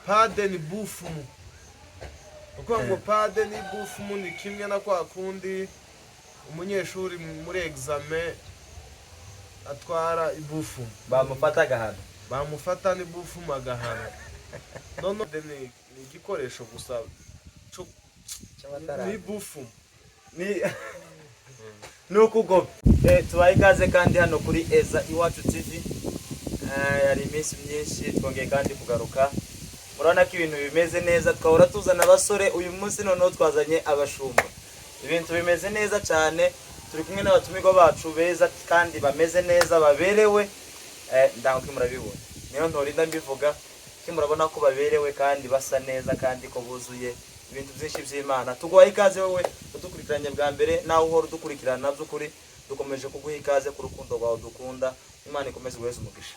pade ni bufumu. Uko ngo pade ni bufumu ni kimwe na kwa kundi umunyeshuri muri examen atwara ibufu bamufata gahano, bamufata ni bufumu agahano. None ni igikoresho gusa cyo ni bufumu ni nukugo. Tubaye ikaze kandi hano kuri Eza Iwacu TV. Yari iminsi myinshi twongeye kandi kugaruka. Murabona ko ibintu bimeze neza, twahora tuzana abasore, uyu munsi noneho twazanye abashumba. Ibintu bimeze neza cyane, turi kumwe n'abatumirwa bacu beza kandi bameze neza, baberewe. Ndango kimurabibona, niyo ntorinda mbivuga ko murabona ko baberewe kandi basa neza kandi ko buzuye ibintu byinshi by'Imana. Tuguha ikaze wowe udukurikiranye bwa mbere, nawe uhora udukurikirana by'ukuri, dukomeje kuguha ikaze ku rukundo rwawe dukunda. Imana ikomeze guheza umugisha.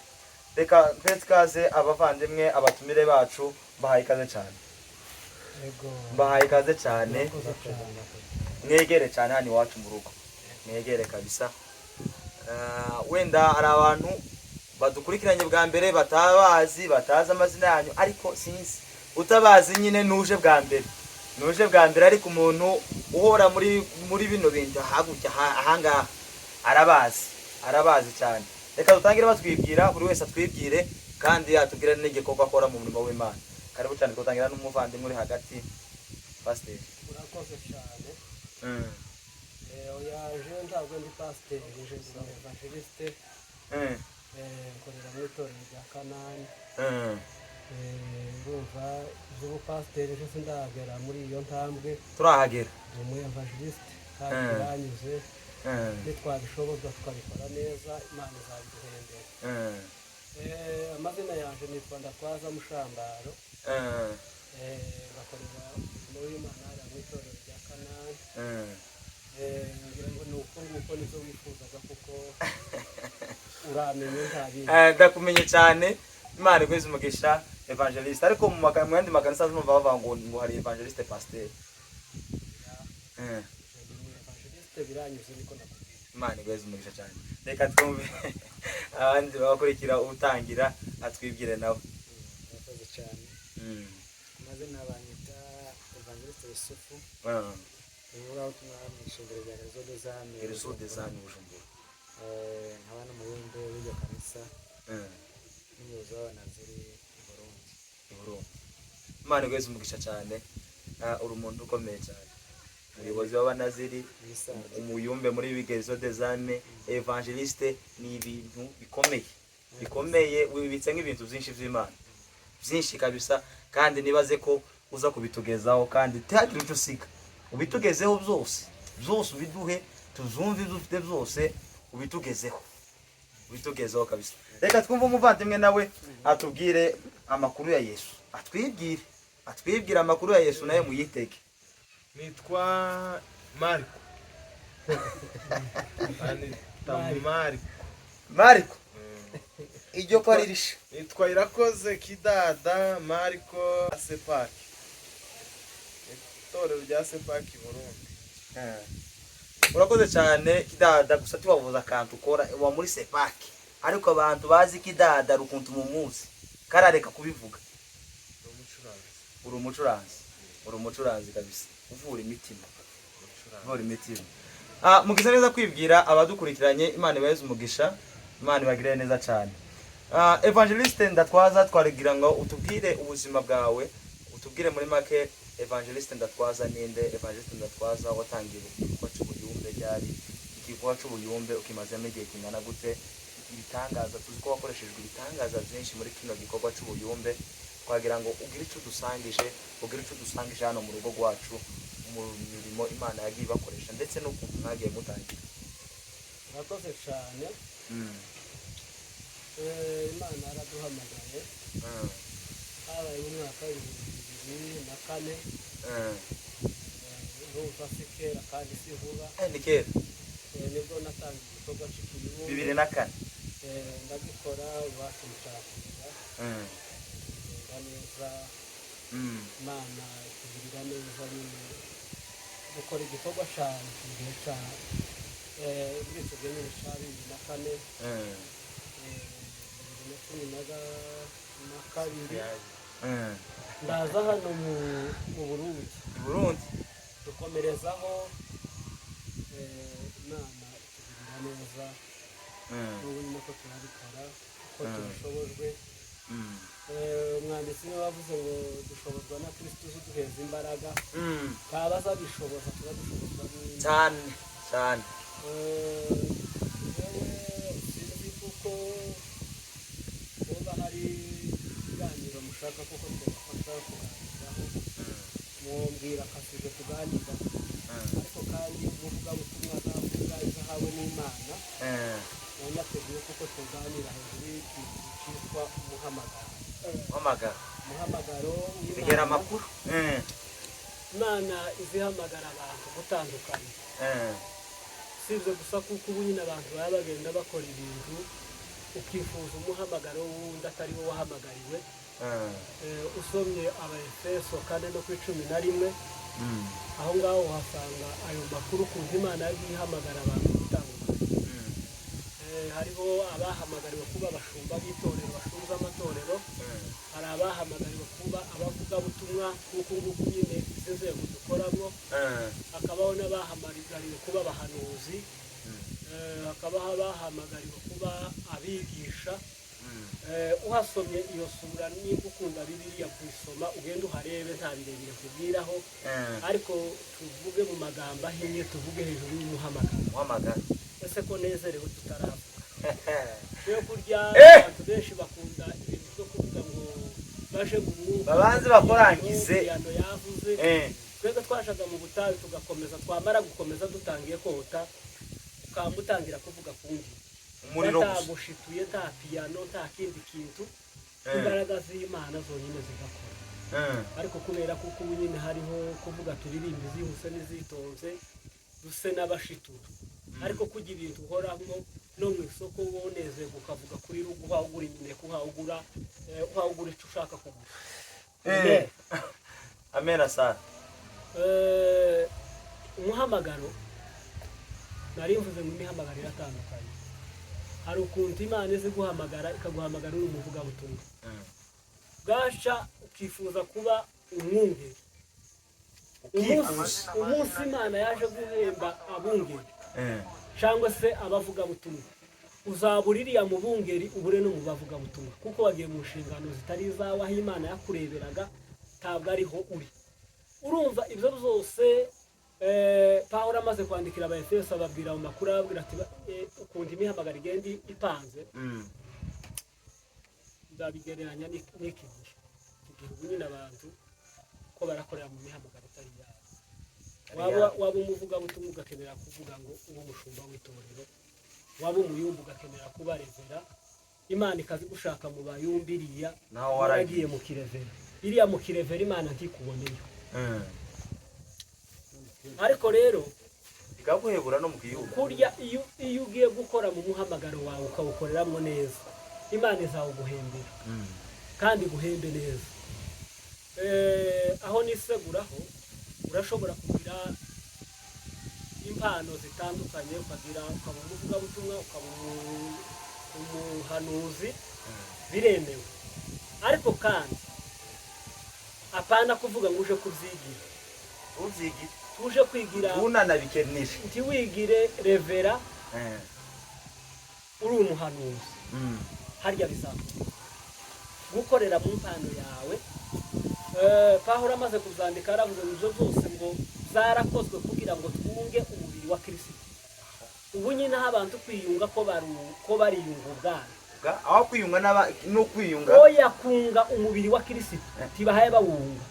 Reka twese kaze abavandimwe, abatumire bacu, bahaye ikaze cyane. Bahaye ikaze cyane. Mwegere cyane hano iwacu mu rugo, mwegere kabisa. Wenda hari abantu badukurikiranye bwa mbere batabazi, batazi amazina yanyu, ariko sinzi utabazi nyine nuje bwa mbere, ariko umuntu uhora muri bino bintu hagutya ahangaha arabazi cyane. Reka dutangire batwibwira, buri wese atwibwire kandi yatubwire n'igikorwa akora mu murimo w'Imana. Karibu cyane, tutangira n'umuvandimwe uri hagati, pastor. Urakoze cyane. Oya ntabwo ndi pastor, nje evangeliste. Nkorera mu itorero rya Kanani. Urumva z'ubupasiteri ejo sindagera muri iyo ntambwe. Turahagera. Ni umu evangeliste kandi yanyuze. Nitwabishoboza tukabikora neza, Imana izabiduhembera. Amazina yanjye nitwa Ndakwaza Mushambaro. Bakorera muri Imana mu itorero rya Kanani. Ngira ngo ni uko nguko nizo wifuzaga kuko uramenye ntabindi. Ndakumenye cyane. Imana igweze umugisha evangeliste, ariko mu yandi makanisa numva bavuga ngo hari evangeliste pasteur. Evangeliste biranyuze niko nakubwiye. Imana igweze umugisha cyane. Reka twumve abandi bakurikira utangira atwibwire nawe. Urakoze cyane. Amazina banyita Evangeliste Yusufu. Uvuga ko mwamwishingiro rya Rezo des Âmes Bujumbura. Nkaba n'umuyumbe w'iryo kanisa. N'umuyobozi w'abanaziri i Burundi. Imana igweze umugisha cyane. Uri umuntu ukomeye cyane. Umuyobozi w'abanaziri, umuyumbe muri Rezo des Âmes, evangeliste, ni ibintu bikomeye wibitse nk'ibintu byinshi by'Imana. Byinshi kabisa, kandi nibaze ko uza kubitugezaho kandi tihagire icyo usiga. Ubitugezeho byose ubiduhe, tuzumve ibyo ufite byose, ubitugezeho kabisa. Reka twumve umuvandimwe nawe atubwire amakuru ya Yesu. Atwibwire amakuru ya Yesu naye muyiteke. Nitwa Mariko. Mariko. Iryo ko aririsha. Nitwa Irakoze Kidada Mariko Sepaki. Itorero rya Sepaki Burundi. Urakoze cyane Kidada, gusa tiwavuza akantu ukora wa muri Sepaki, ariko abantu bazi Kidada rukuntu mu munsi karareka kubivuga. Uri umucuranzi kabisa, uvura imitima. Mugize neza kwibwira abadukurikiranye. Imana ibaheze umugisha, Imana ibagirire neza cyane. Evangeliste Ndatwaza, twarigira ngo utubwire ubuzima bwawe, utubwire muri make Evangeliste Ndatwaza ninde? Evangeliste Ndatwaza watangiye igikorwa cy'ubuyumbe ryari? Igikorwa cy'ubuyumbe ukimazemo igihe kingana gute? Ibitangaza tuzi ko wakoreshejwe ibitangaza byinshi muri kino gikorwa cy'ubuyumbe. Twagira ngo ugire icyo dusangije hano mu rugo rwacu, mu mirimo Imana yagiye bakoresha ndetse no ku mwagiye mutangira. Urakoze cyane. Imana yaraduhamagaye. Habaye mu mwaka wa 2004. Urumva si kera kandi si vuba. Ni kera. Nibwo natangiye igikorwa cy'ubuyumbe 2004. Ndagikora iwacu mu Cyakuza. Neza. Imana ikugirira neza nyine gukora igikorwa cyane igihe cyane. Ndetse byo nyine cyari 2004. 2012 ndaza hano mu Burundi Burundi dukomerezaho Imana itugirira neza n'ubu nyine ko turabikora ko tubishobojwe umwanditsi niwe wavuze ngo dushobozwa na Kristo uduheza imbaraga kabaza bishoboza tuba dushobozwa cyane cyane sinzi kuko kuba hari ibiganiro mushaka kuko twafasha kuganiraho mumbwira akasije tuganira ariko kandi uvuga ubutumwa bwavuga izahawe n'Imana nateguye kuko tuganira hejuru y'ikintu cyitwa umuhamagaro bigera amakuru Imana izihamagara abantu gutandukanye sibyo gusa kuko ubu nyine abantu baba bagenda bakora ibintu ukifuza umuhamagaro wundi atari wo wahamagariwe usomye Abaefeso 4:11 aho ngaho uhasanga ayo makuru ukuntu Imana yagiye ihamagara abantu gutandukanye hariho abahamagariwe kuba abashumba b'itorero bashunze amatorero hari abahamagariwe kuba abavugabutumwa kuko nguko nyine izi nzego dukoramo hakabaho n'abahamagariwe kuba abahanuzi hakabaho abahamagariwe kuba abigisha uhasomye iyo sura niba ukunda Bibiliya kuyisoma ugenda uharebe nta birebire kubwiraho ariko tuvuge mu magambo ahinnye tuvuge hejuru y'umuhamagaro ese ko nezerewe tutaravuga yo kurya abantu benshi bakunda ibintu byo kuvuga ngo baje mu mwuka babanze bakorangize yavuze twebwe twashaga mu butayu tugakomeza twamara gukomeza dutangiye kota ukamutangira kuvuga kundi umuriro gushituye nta piano nta kindi kintu imbaraga z'Imana zonyine zigakora ariko kubera kuko ubu nyine hariho kuvuga turirimba zihuse n'izitonze duse n'abashitura ariko kugira ibintu uhoramo no mu isoko woneze ukavuga kuri rugo uhagura nyine kuhagura icyo ushaka kugura amena sana umuhamagaro nari mvuze ngo imihamagaro iratandukanye hari ukuntu Imana izi guhamagara ikaguhamagara uri umuvugabutumwa bwasha ukifuza kuba umwungeri umunsi Imana yaje guhemba abungeri cyangwa se abavugabutumwa uzabura iriya mu bungeri ubure no mu bavugabutumwa kuko wagiye mu nshingano zitari izawe aho Imana yakureberaga ntabwo ariho uri urumva ibyo byose Pawulo amaze kwandikira Abaefeso ababwira mu makuru ababwira ati ukunda imihamagaro igenda ipanze ndabigereranya n'iki gihe ubu nyine abantu ko barakorera mu mihamagaro itari yabo waba umuvugabutumwa ugakenera kuvuga ngo uwo mushumba w'itorero waba umuyumbu ugakenera kuba revera Imana ikazi gushaka mu bayumbiriya waragiye mu kirevera iriya mu kirevera Imana ntikuboneye ariko rero ikaguhebura no mu kiyumbu kurya iyo ugiye gukora mu muhamagaro wawe ukawukoreramo neza Imana izawuguhembera kandi guhembe neza aho niseguraho urashobora kugira impano zitandukanye ukaba umuvugabutumwa ukaba umuhanuzi biremewe ariko kandi apana kuvuga ngo uje kubyigira tuje kwigira unanabikenisha ntiwigire revera uri umuhanuzi harya bizakora gukorera mu mpano yawe Pawulo amaze kuzandika aravuga ibyo byose ngo zarakozwe kugira ngo twunge umubiri wa Kristo ubu nyine aho abantu kwiyunga ko bariyunga ubwabo aho kwiyunga no kwiyunga oya kunga umubiri wa Kristo tibahaye bawunga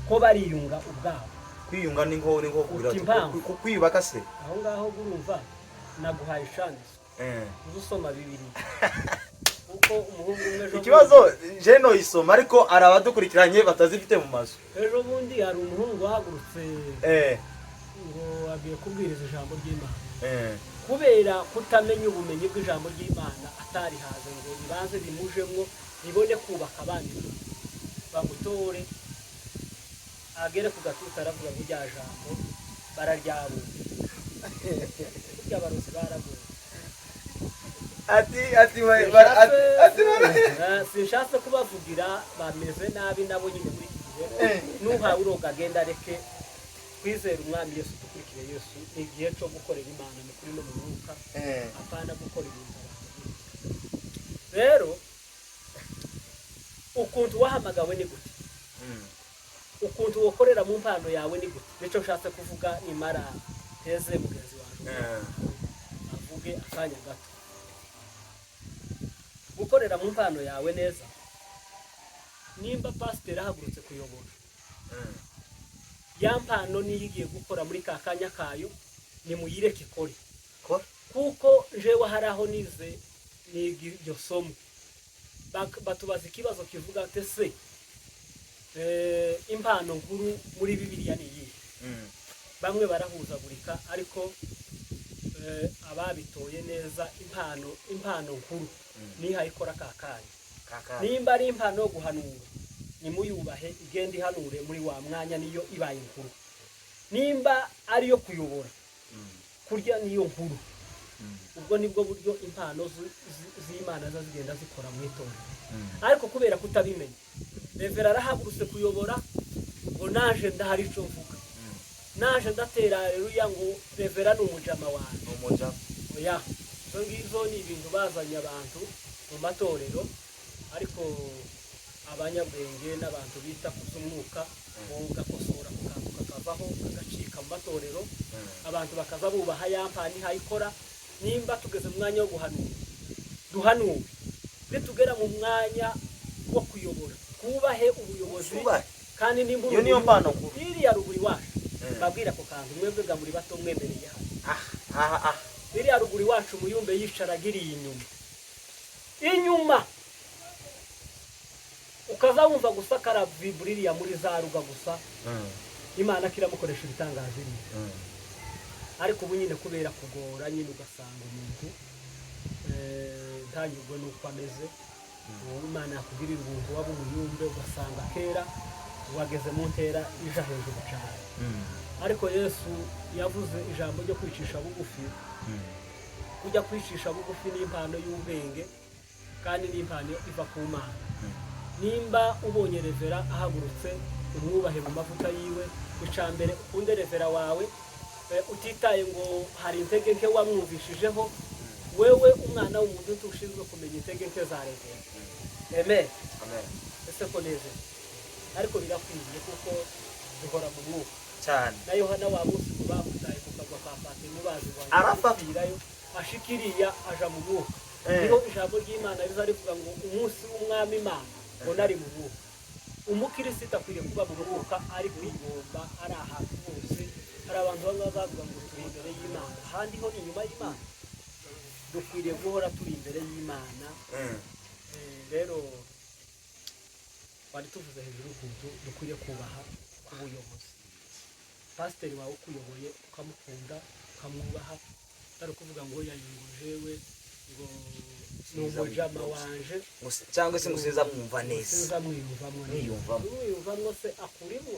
ko bariyunga ubwabo kwiyunga ni nko kwiyubaka se aho ngaho gurumva naguhaye shandise uzusoma Bibiliya uko umuhungu umwe ikibazo je no isoma ariko arabadukurikiranye batazifite mu maso ejo bundi hari umuhungu wahagurutse ngo agiye kubwiriza ijambo ry'Imana kubera kutamenya ubumenyi bw'ijambo ry'Imana atari haze ngo bibanze bimujemwo bibone kubaka abandi bamutore agere ku gatuta aravuga ngo rya jambo bararyabura burya barozi baraguye sinshatse kubavugira bameze nabi nabo nyine muri iki gihe n'uhawe uroga agenda areke twizere umwami Yesu dukurikire Yesu ni igihe cyo gukorera Imana mu kuri no mu mwuka apana gukora ibintu abantu rero ukuntu wahamagawe ni gute ukuntu wokorera mu mpano yawe ni gute nico nshatse kuvuga nimara teze mugenzi wacu avuge akanya gato gukorera mu mpano yawe neza nimba pasiteri ahagurutse kuyobora ya mpano niyo igiye gukora muri ka kanya kayo ni muyireke ikore kuko jewe hari aho nize n'iryo somo batubaza ikibazo kivuga ati se impano nkuru muri Bibiliya ni iyihe bamwe barahuzagurika ariko ababitoye neza impano nkuru niha ikora kakanya nimba ari impano yo guhanura nimuyubahe igenda ihanure muri wa mwanya niyo ibaye nkuru nimba ari yo kuyobora kurya niyo nkuru ubwo nibwo buryo impano z'Imana zigenda zikora mu itorero ariko kubera kutabimenya Revera arahagurutse kuyobora ngo naje ndahari ico mvuga naje ndatera haleluya ngo Revera n'umujama wanjye oya zo ngizo ni ibintu bazanye abantu mu matorero ariko abanyabwenge n'abantu bita kuzumwuka ngo gakosora kakavaho agacika mu matorero abantu bakaza bubaha yampani hayikora nimba tugeze mu mwanya wo guhanura duhanure bitugera mu mwanya wo kuyobora kubahe ubuyobozi kandi nimba iyo niyo mpano iri ya ruguri wacu babwira ko kantu mwebwe ga muri bato mwemereye hano iri ya ruguri wacu muyumbe yicaragiriye inyuma ukaza wumva gusakara vibuririya muri za ruga gusa Imana kiramukoresha ibitangaza iri ariko ubu nyine kubera kugora nyine ugasanga umuntu ntanyurwe n'uko ameze Imana yakugirira ubuntu waba umuyumbe ugasanga kera wageze mu ntera ija hejuru cyane ariko Yesu yavuze ijambo ryo kwicisha bugufi kujya kwicisha bugufi n'impano y'ubwenge kandi n'impano iva ku Mana nimba ubonye Revera ahagurutse umwubahe mu mavuta yiwe icambere ukunde Revera wawe utitaye ngo hari intege nke wamwumvishijeho wewe umwana w'umuntu tushinzwe kumenya intege nke za Revera amen ese ko neze ariko birakwiye kuko duhora mu mwuka cyane na Yohana wa Musi bamutaye kukagwa kwa Pate mubazi wanjye arafatirayo ashikiriya aja mu mwuka niho ijambo ry'Imana riza rivuga ngo umunsi w'umwami Imana ngo nari mu mwuka umukristo akwiriye kuba mu mwuka ari kwigomba ari ahantu hose hari abantu bazavuga ngo turi imbere y'Imana handi ho ni inyuma y'Imana dukwiriye guhora turi imbere y'Imana rero wari tuvuze hejuru ukuntu dukwiriye kubaha ubuyobozi pasiteri wawe ukuyoboye ukamukunda ukamwubaha ari kuvuga ngo yayingujewe ngo n'umujama wanje cyangwa se musiza mwumva neza musiza mwiyumvamo se akurimo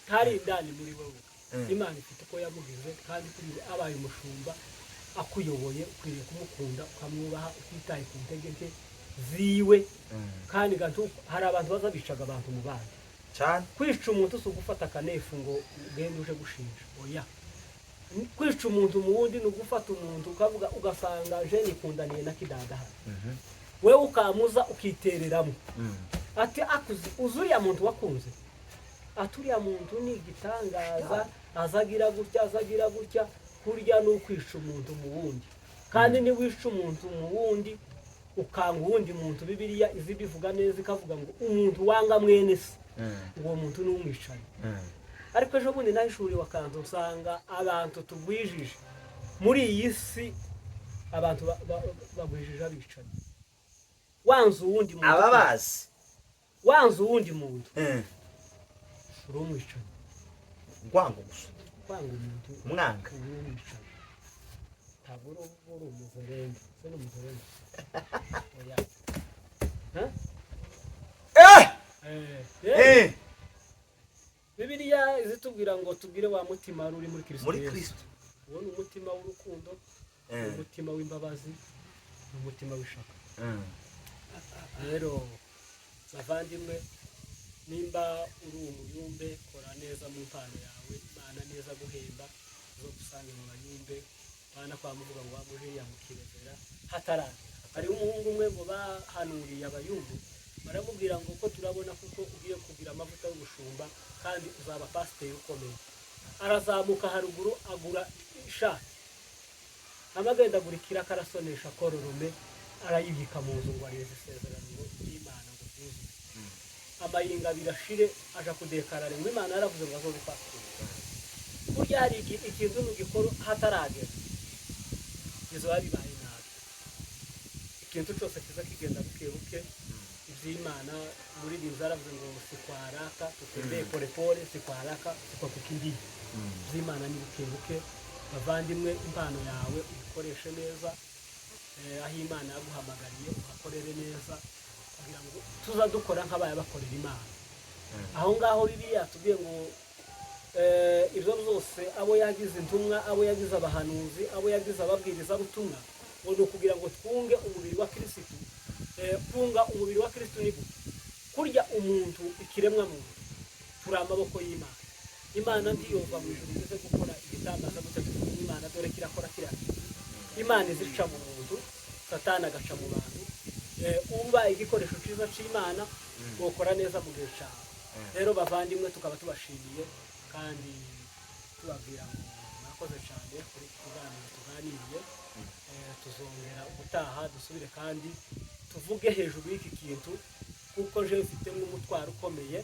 ntari indani muri wowe Imana ifite ko yamugize kandi kuri abaye umushumba akuyoboye ukwiriye kumukunda ukamwubaha ukitaye ku ntege nke ziwe kandi gato hari abantu bazabicaga abantu mu bandi cyane kwica umuntu so gufata kanefu ngo gende uje gushinja oya kwica umuntu mu wundi no gufata umuntu ukavuga ugasanga je nikundaniye na kidagaha wewe ukamuza ukitereramo ati akuzi uzuriya muntu wakunze aturiya muntu ni igitangaza azagira gutya kurya no kwica umuntu mu wundi kandi ni wica umuntu mu wundi ukanga uwundi muntu Bibiliya izi bivuga neza ikavuga ngo umuntu wanga mwene se uwo muntu n'umwicaye ariko ejo bundi nahishuri wakanze usanga abantu tugwijije muri iyi si abantu bagwijije abicaye wanze uwundi muntu ababazi wanze uwundi muntu uri umwicaye ngwango gusa kwanga umuntu mwanga umwicaye ntabwo uri umuzerende se n'umuzerende oya Bibiliya izitubwira ngo tubwire wa mutima uri muri Kristo muri Kristo ubona umutima w'urukundo umutima w'imbabazi n'umutima w'ishaka rero bavandimwe nimba uri umuyumbe kora neza mu mpano yawe Imana neza guhemba zo gusange mu bayumbe bana kwa muvuga ngo wamuriya mu kirevera hatarane hari umuhungu umwe mu bahanuriye abayumbu baramubwira ngo uko turabona kuko ugiye kugira amavuta y'ubushumba kandi uzaba pasiteri ukomeye arazamuka haruguru agura ishati amagenda agurikira karasonesha kororome arayibika mu nzu ngo areze isezerano ry'Imana ngo byuzuye amayinga birashire aja kudekarare ngo Imana yaravuze ngo azobe pasiteri burya hari ikintu n'ugikoro hataragera izo bibaye nabi ikintu cyose kiza kigenda buke ivy'Imana muri bizaravuze ngo sikwaraka tutembeye pole sikwaraka sikwa kukindi ivy'Imana ni buke bavandimwe impano yawe uyikoreshe neza aho Imana yaguhamagariye uhakorere neza kugira ngo tuza dukora nk'abaya bakorera Imana aho ngaho Bibiliya tubwiye ngo ibyo byose abo yagize intumwa abo yagize abahanuzi abo yagize ababwiriza butumwa ngo ni ukugira ngo twunge umubiri wa Kristo kunga umubiri wa Kristo ni kurya umuntu ikiremwa muntu turi amaboko y'Imana Imana ndiyova mu ijuru ize gukora igitangaza gutatu Imana dore kirakora kiraki Imana izica mu muntu Satani agaca mu bantu umba igikoresho cyiza cy'Imana gukora neza mu gihe cyawe rero bavandimwe tukaba tubashimiye kandi tubabwira ngo mwakoze cyane kuri tuganiriye tuzongera ubutaha dusubire kandi tuvuge hejuru y'iki kintu kuko je mfite nk'umutwaro ukomeye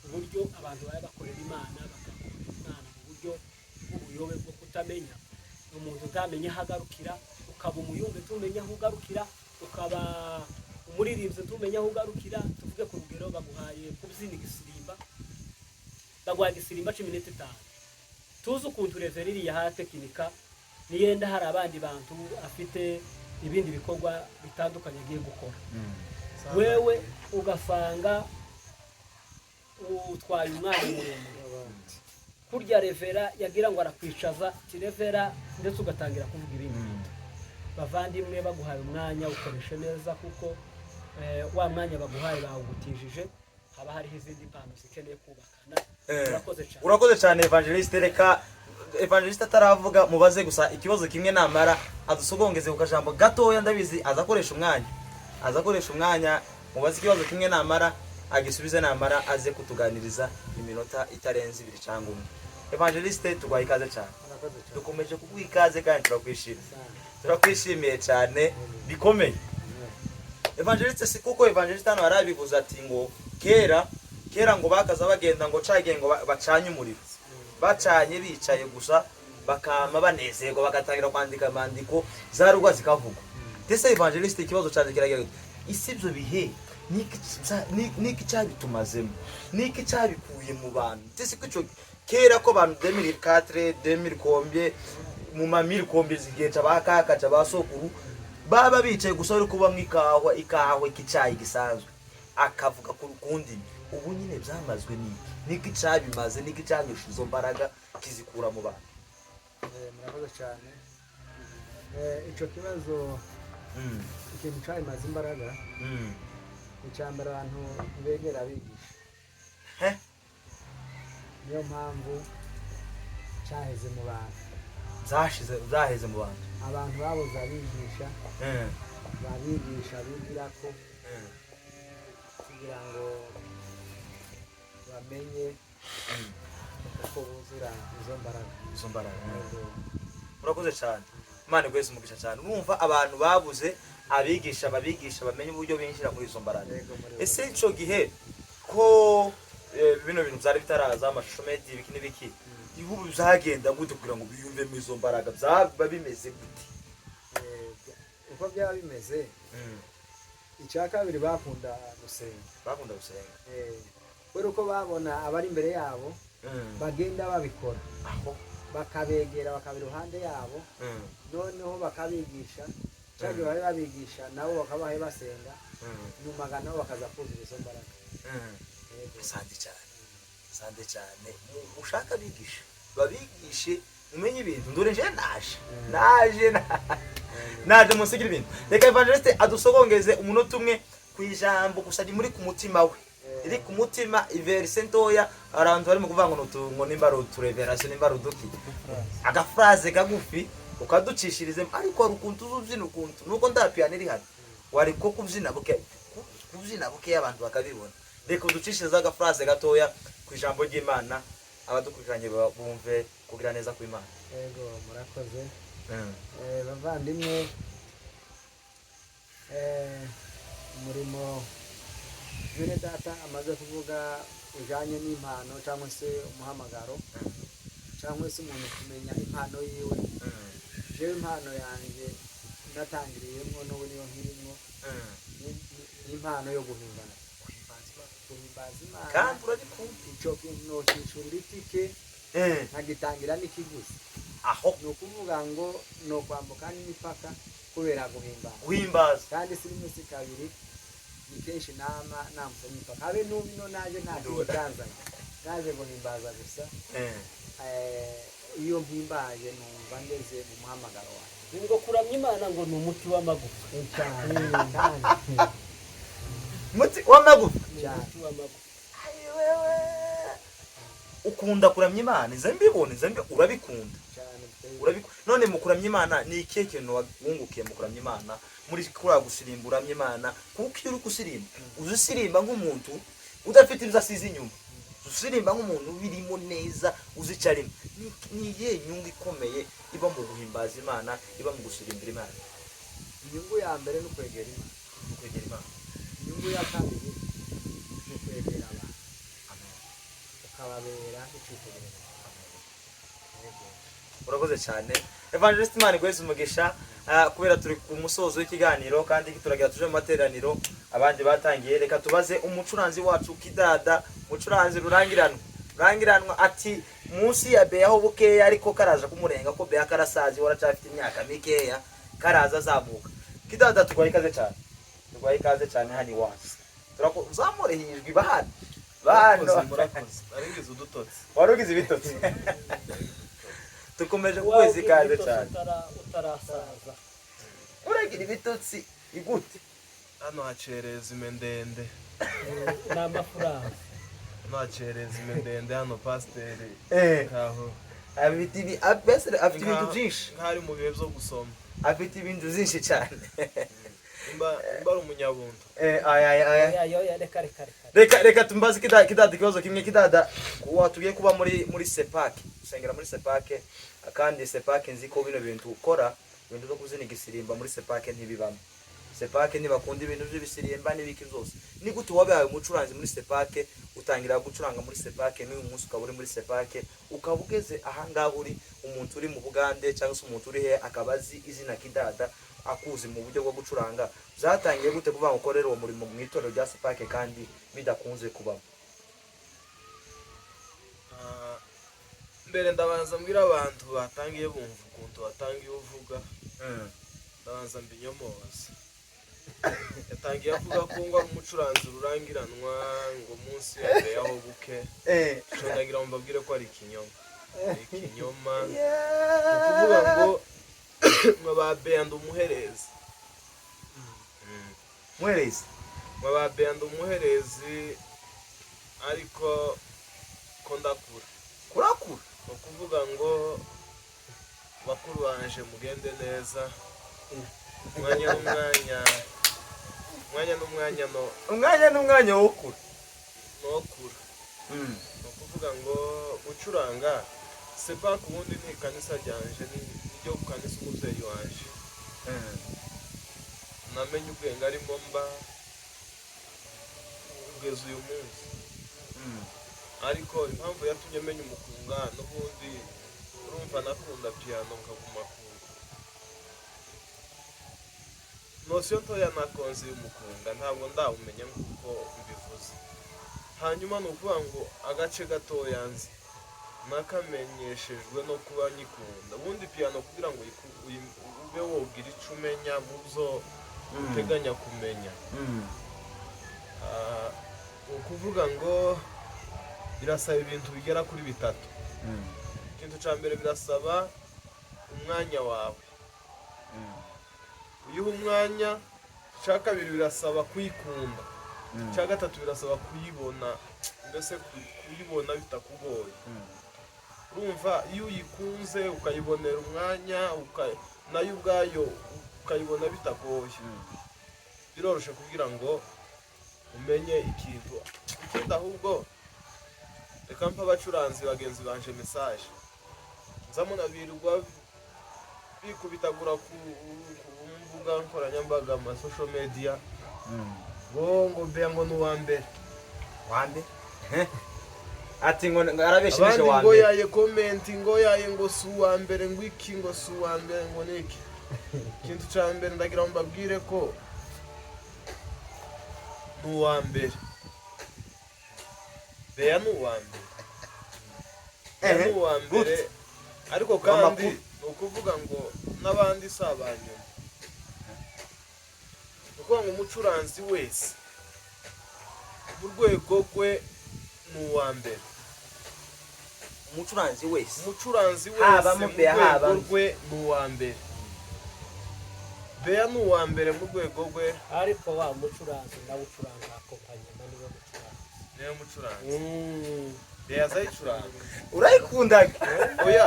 uburyo abantu baya bakorera Imana bakakorera Imana mu buryo bw'ubuyobe bwo kutamenya umuntu utamenye hagarukira ukaba umuyumbe tumenya aho ugarukira ukaba umuririmbyi tumenya aho ugarukira tuvuge ku rugero baguhaye kubyina igisirimba bagwaye igisirimba 15 tuzi ukuntu reveriri ya tekinika niyenda hari abandi bantu afite ibindi bikorwa bitandukanye agiye gukora wewe ugasanga utwaye umwanya muremure kurya revera yagira ngo arakwicaza kirevera ndetse ugatangira kuvuga ibindi bavandimwe baguhaye umwanya ukoreshe neza kuko wa mwanya baguhaye bawugutijije haba hariho izindi mpano zikeneye kubakana urakoze cyane evangeliste reka evangeliste ataravuga mubaze gusa ikibazo kimwe namara adusogongeze ku kajambo gatoya ndabizi azakoresha umwanya mubaze ikibazo kimwe namara agisubize namara aze kutuganiriza iminota itarenze 2 cyangwa 1 evangeliste tugwaye ikaze cyane dukomeje kuguha ikaze kandi turakwishimiye cyane bikomeye evangeliste si kuko evangeliste hano arabivuze ati ngo kera ngo bakaza bagenda ngo cage ngo bacanye umuriro bacanye bicaye gusa bakama banezerwa bagatangira kwandika amandiko za rugwa zikavuga ndetse evangeliste ikibazo cyane kiragira isibyo bihe niki cyabitumazemo niki cyabikuye mu bantu ndetse ko kera ko abantu 2004 2000 mu mamiri kombe zigeca bakakaca basokuru baba bicaye gusa ari kuba mwikahwa ikicayi gisanzwe akavuga ku rukundi ubu nyine byamazwe niki cyabimaze niki cyanyusha izo mbaraga kizikura mu bantu murakoze cyane ico kibazo ikintu cyabimaze imbaraga icyambara abantu begera bigisha niyo mpamvu cyaheze mu bantu zaheze mu bantu abantu babuze abigisha babigisha bigira ko kugira ngo bamenye uko buzura izo mbaraga murakoze cyane Imana gwese umugisha cyane urumva abantu babuze abigisha babigisha bamenye uburyo binjira muri izo mbaraga ese ico gihe ko bino bintu byari bitaraza amashusho medi ibiki n'ibiki ihubu byagenda gute kugira ngo biyumve mu izo mbaraga byaba bimeze gute uko byaba bimeze icya kabiri bakunda gusenga kubera uko babona abari imbere yabo bagenda babikora bakabegera bakaba iruhande yabo noneho bakabigisha cyangwa bari babigisha nabo bakabaye basenga nyuma nabo bakaza kuzuza izo mbaraga sande cyane ushaka bigisha babigishe umenye ibintu ndore nje naje musigira ibintu reka evangeliste adusogongeze umunota umwe kwijambo gusa ni muri ku mutima we iri ku mutima iverse ntoya abantu bari mu kuvanga ngo nimba rutureverase nimba ruduki agafraze kagufi ukaducishirize ariko rukuntu uzubyina ukuntu nuko ndapiana iri hano wari ko kubyina buke abantu bakabibona reka uducishiriza agafraze gatoya kwijambo ry'Imana abadukurikiranye bumve kugira neza ku Imana. Yego murakoze. Bavandimwe umurimo bene data amaze kuvuga ujanye n'impano cyangwa se umuhamagaro cyangwa se umuntu kumenya impano yiwe. Jewe impano yanjye natangiriyemo n'ubu niyo nkirimo impano yo guhimbaza Imana kandi urabikunda icyo kintu no cyicura itike nkagitangira n'ikiguzi aho no kuvuga ngo no kwambuka n'imipaka kubera guhimbaza kandi si rimwe si kabiri ni kenshi namusa n'imipaka habe n'ubino naje naje guhimbaza gusa iyo mpimbaje numva ngeze mu muhamagaro wawe ngo kuramya Imana ngo ni umuti w'amagufa muti w'amagufa wewe ukunda kuramya Imana mbibone urabikunda none mu kuramya Imana ni ikihe kintu wungukiye mu kuramya Imana muri kura gusirimba Imana kuko iyo uri gusirimba uzusirimba nk'umuntu udafite ibyo asize inyuma usirimba nk'umuntu birimo neza uzicarimo ni ye nyungu ikomeye iba mu guhimbaza Imana iba mu gusirimbira Imana. Inyungu ya mbere no kwegera Imana inyungu ya kabiri no kwegera abantu ukababera icyitegererezo. Urakoze cyane Evangelist Imana gwese umugisha kubera turi ku musozo w'ikiganiro kandi turagira tuje mu materaniro abandi batangiye reka tubaze umucuranzi wacu Kidada umucuranzi rurangiranwa ati munsi ya beyaho bukeya ariko karaza kumurenga ko beya karasazi waracafite imyaka mikeya karaza zamuka Kidada tugwaye ikaze cyane hani wacu turakuzamure hijwi bahana murakoze aringize udutotsi warugize ibitotsi tukomeje kwezi kaze cyane utarasaza uragira ibitotsi igute hano hacereza imendende n'amafaranga nacereza imendende hano pasiteri kaho abiti abesere afite ibintu byinshi nkari mu bihe byo gusoma afite ibintu byinshi cyane imba ari umunyabuntu reka tumbaze Kidada ikibazo kimwe Kidada watugiye kuba muri sepake usengera muri sepake kandi sepake nzi ko bino bintu ukora ibintu byo kuzina igisirimba muri sepake ntibibamo sepake ntibakunda ibintu by'ibisirimba n'ibiki byose ni gute wabaye umucuranzi muri sepake utangira gucuranga muri sepake n'uyu munsi ukaba uri muri sepake ukaba ugeze ahangaha uri umuntu uri mu Bugande cyangwa se umuntu uri he akabazi izina Kidada akuzi mu buryo bwo gucuranga zatangiye gute kuva gukorera uwo murimo mu itorero rya sepake kandi bidakunze kubamo? mbere ndabanza mbwira abantu batangiye bumva ukuntu batangiye uvuga ndabanza mbinyomoza yatangiye avuga ko ngo ari umucuranzi rurangiranwa ngo munsi yabeyaho buke cyo ndagira ngo mbabwire ko ari ikinyoma kuvuga ngo mababenda umuherezi mababenda umuherezi ariko ko ndakura ukuvuga ngo bakuru banje mugende neza umwanya n'umwanya wo kura ukuvuga ngo gucuranga sepake ubundi ni ikanisa ryanje niryo kanisa umubyeyi wanje namenye ubwenge arimo mba kugeza uyu munsi ariko impamvu yatumye menya umukunga n'ubundi urumva nakunda piano nkaguma kumva nosiyo ntoya nakonze y'umukunga ntabwo ndawumenya nk'uko mbivuze hanyuma ni ukuvuga ngo agace gatoya nzi nakamenyeshejwe no kuba nyikunda ubundi piano kugira ngo ube wogira icyo umenya mu byo uteganya kumenya ukuvuga ngo birasaba ibintu bigera kuri bitatu. ikintu cya mbere birasaba umwanya wawe, uyiha umwanya. Icya kabiri birasaba kuyikunda, icya gatatu birasaba kuyibona, mbese kuyibona bitakugoye. Urumva iyo uyikunze ukayibonera umwanya nayo ubwayo ukayibona bitagoye, biroroshye kugira ngo umenye ikintu. Ikindi ahubwo reka mpa abacuranzi bagenzi banje message, nzamunabirirwa bikubitagura ku mbuga nkoranyambaga, ama social media, ngo Beya ngo nuwambere wande ati ngo arabesheje abandi wande ngo yaye comment ngo yaye ngo suwambere ngo iki ngo suwambere ngo niki. Ikintu cya mbere ndagira ngo mbabwire ko nuwambere, Beya nuwambere, nuwambere, ariko kandi ukuvuga ngo n'abandi sabanyuma. Ukuvuga ngo umucuranzi wese mu rwego rwe nuwambere, umucuranzi wese mu rwego rwe nuwambere. Beya nuwambere mu rwego rwe, ariko wa mucuranzi nawe ucuranga akompanyema niwe mucuranzi. Beya azayicuranga urayikundaga. oya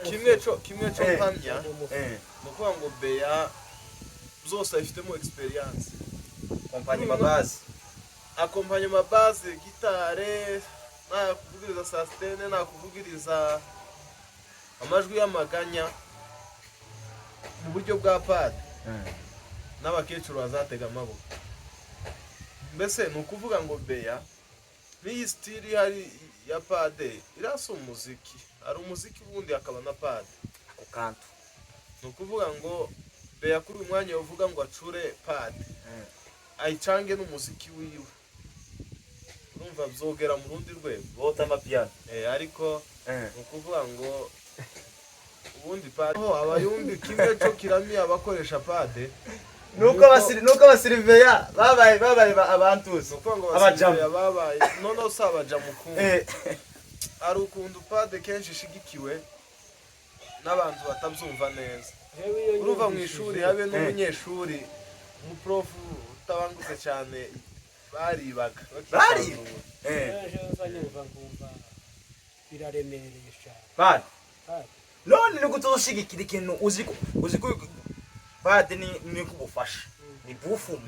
kimwe cyo mpamya ni ukuvuga ngo Beya zose afitemo experience. Akompanyema base, gitare, nakuvugiriza sastene, nakuvugiriza amajwi y'amaganya mu buryo bwa pad, n'abakecuru bazatega amaboko. Mbese ni ukuvuga ngo Beya n'iyi stili hari ya pade irasa umuziki, hari umuziki ubundi hakaba na pade ku kantu. Ni ukuvuga ngo Beya kuri uyu mwanya uvuga ngo acure pade, ayicange n'umuziki wiwe, urumva byogera mu rundi rwego, bota amapiano. ariko ni ukuvuga ngo ubundi pade abayumbi kimwe cyo kiramiye abakoresha pade, nuko abasiriveya babaye abantuzi, abajama babaye none se abajamu kumwe. Ari ukuntu pade kenshi ishigikiwe n'abantu batabyumva neza. Urumva mu ishuri habe n'umunyeshuri umuprofu utabangutse cyane baribaga biraremereye cyane pade. None niko tuzoshigikira ikintu uzi ko pade ni kubufasha, ni bufu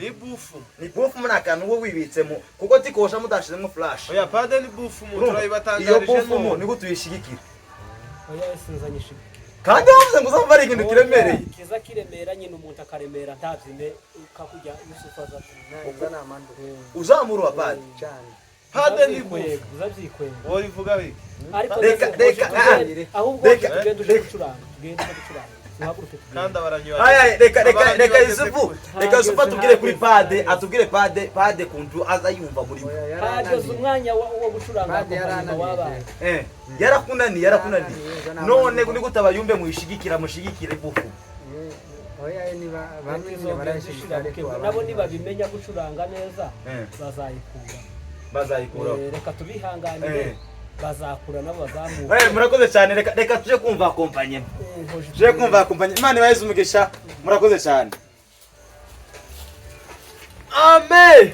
muri akantu wo wibitsemo, kuko tikosha mudashizemo flash. Oya pade ni bufu mu turayibatangarije. Iyo bufu niko tuyishigikira. oya sinzanyishije kandi wavuze ngo uzamva ari ikintu kiremereye, kiza kiremera nyine umuntu akaremera ntabyine ukakujya yusufaza uzamura pade cyane. Pade ni bufu uzabyikwenda wowe ivuga biki. ariko ahubwo tugende gucuranga tuhaguruke kandi abaranyo reka Yusufu atubwire kuri pade, atubwire pade kuntu azayumva muri we. hageze umwanya wo gucuranga akompanyema wabaye yarakunaniye none niko tabayumbe mushigikire bufu. oya ni bamwe barashishikara nabo nibabimenya gucuranga neza bazayikura. Reka tubihanganire, bazakura nabo bazamuka. Murakoze cyane, reka tuje kumva akompanyema, Imana ibahe umugisha. Murakoze cyane. Amen.